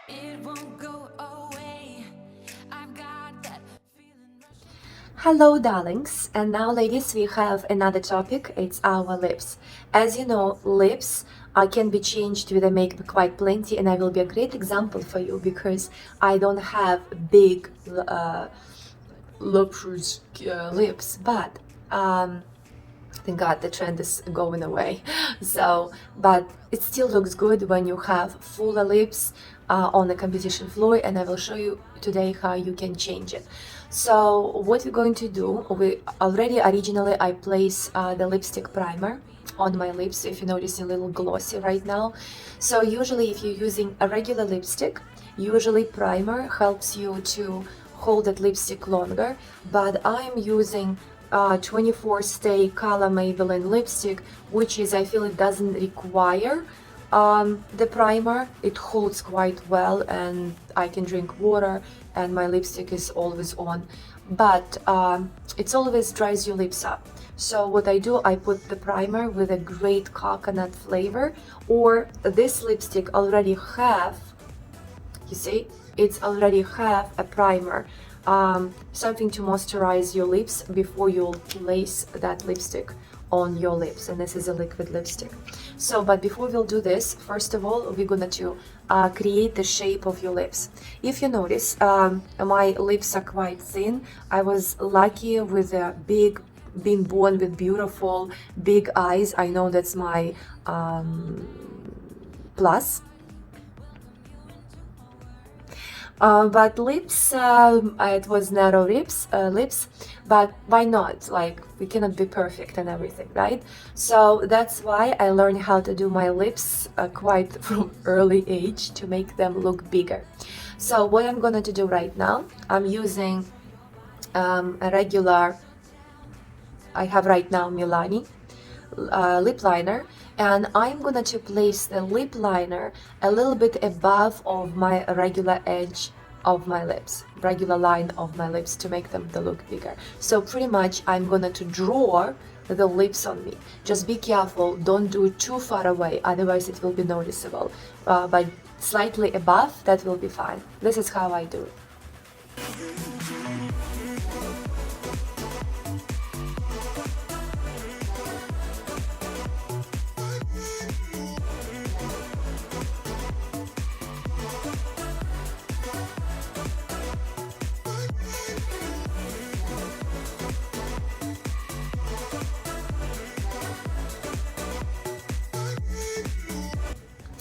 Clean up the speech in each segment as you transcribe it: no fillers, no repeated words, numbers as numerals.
It won't go away. I've got that feeling rushing. Hello, darlings, and now, ladies, we have another topic. It's our lips. As you know, lips can be changed with a makeup quite plenty, and I will be a great example for you because I don't have big luscious lips, but thank God the trend is going away. So, but it still looks good when you have fuller lips on the competition floor, and I will show you today how you can change it. So what we're going to do, originally I place the lipstick primer on my lips. If you notice, a little glossy right now. So usually if you're using a regular lipstick, usually primer helps you to hold that lipstick longer, but I'm using 24 Stay Color Maybelline lipstick, which is, I feel it doesn't require the primer. It holds quite well, and I can drink water, and my lipstick is always on, but it always dries your lips up. So what I do, I put the primer with a great coconut flavor, or this lipstick already have, you see, it's already have a primer, something to moisturize your lips before you place that lipstick on your lips, and this is a liquid lipstick. So, but before we'll do this, first of all, we're gonna to create the shape of your lips. If you notice, my lips are quite thin. I was lucky with a being born with beautiful big eyes. I know that's my plus. But lips, it was narrow lips, but why not? Like, we cannot be perfect and everything, right? So that's why I learned how to do my lips quite from early age to make them look bigger. So what I'm going to do right now, I'm using a regular, I have right now Milani lip liner, and I'm gonna to place the lip liner a little bit above of my regular edge of my lips, regular line of my lips, to make them look bigger. So pretty much I'm gonna to draw the lips on me. Just be careful, don't do it too far away, otherwise it will be noticeable, but slightly above, that will be fine. This is how I do it.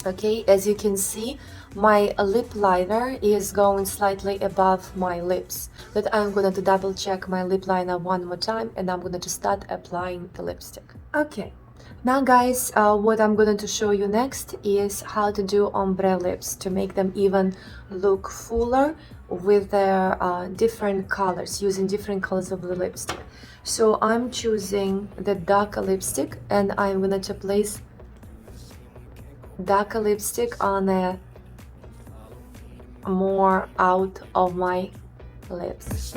Okay, as you can see, my lip liner is going slightly above my lips, but I'm going to double check my lip liner one more time, and I'm going to start applying the lipstick. Okay, now guys, what I'm going to show you next is how to do ombre lips to make them even look fuller with their different colors, using different colors of the lipstick. So I'm choosing the darker lipstick, and I'm going to place darker lipstick on a more out of my lips.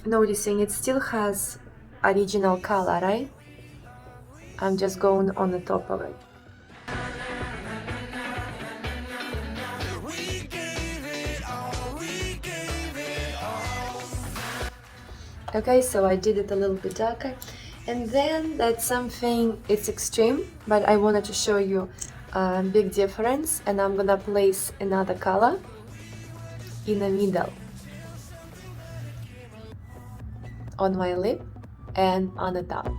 Noticing it still has original color, right? I'm just going on the top of it. Okay, so I did it a little bit darker. And then that's something, it's extreme, but I wanted to show you a big difference, and I'm gonna place another color in the middle on my lip and on the top.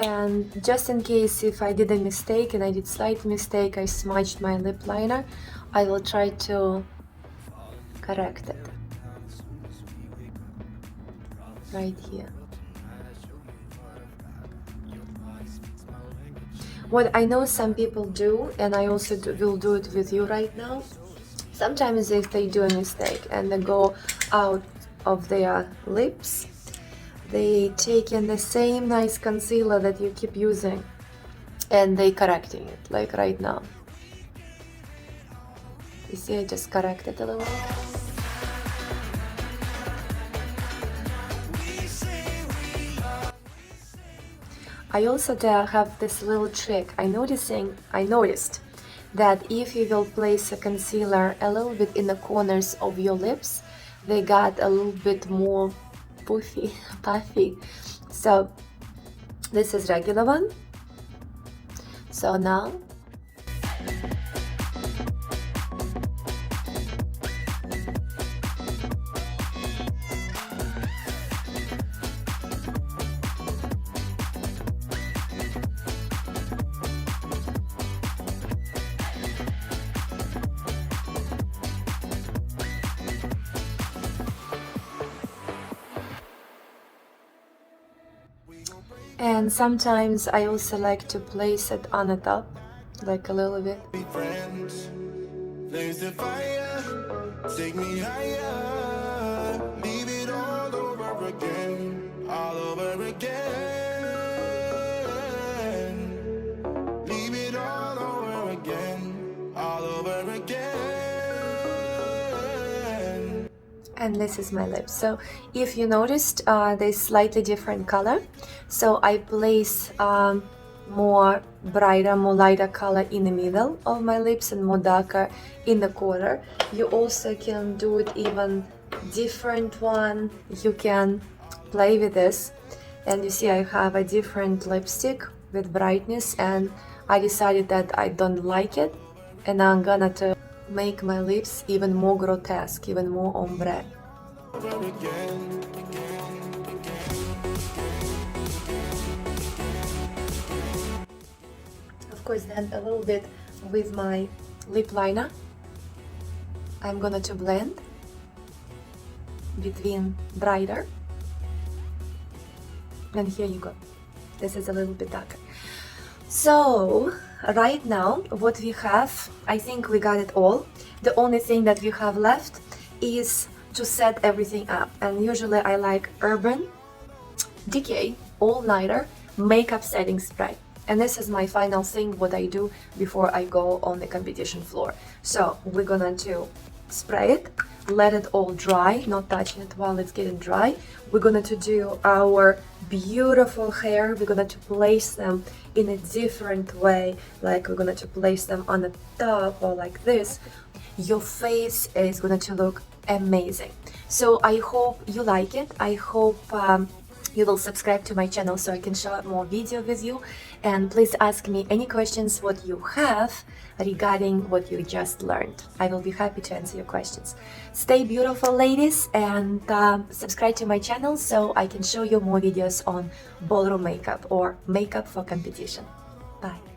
And just in case if I did a mistake, and I did slight mistake, I smudged my lip liner, I will try to correct it right here. What I know some people do, and I also will do it with you right now, sometimes if they do a mistake and they go out of their lips, they taking the same nice concealer that you keep using and they correcting it, like right now. You see, I just corrected a little. I also have this little trick. I noticed that if you will place a concealer a little bit in the corners of your lips, they got a little bit more puffy. So this is regular one. So now and sometimes I also like to place it on the top, like a little bit. Friends, flames the fire, take me higher, leave it all over again, all over again, leave it all over again, all over again. And this is my lips. So if you noticed, they slightly different color. So I place more brighter, more lighter color in the middle of my lips and more darker in the corner. You also can do it even different one. You can play with this, and you see I have a different lipstick with brightness, and I decided that I don't like it, and I'm gonna to make my lips even more grotesque, even more ombre. Of course, then a little bit with my lip liner, I'm gonna to blend between brighter, and here you go. This is a little bit darker. So right now what we have, I think we got it all. The only thing that we have left is to set everything up, and usually I like Urban Decay All-Nighter Makeup Setting Spray, and this is my final thing what I do before I go on the competition floor. So we're gonna to spray it, let it all dry, not touching it while it's getting dry. We're gonna to do our beautiful hair. We're gonna to place them in a different way, like we're gonna to place them on the top or like this. Your face is gonna to look amazing. So I hope you like it. I hope you will subscribe to my channel so I can share more video with you, and please ask me any questions what you have regarding what you just learned. I will be happy to answer your questions. Stay beautiful, ladies, and subscribe to my channel so I can show you more videos on ballroom makeup or makeup for competition. Bye.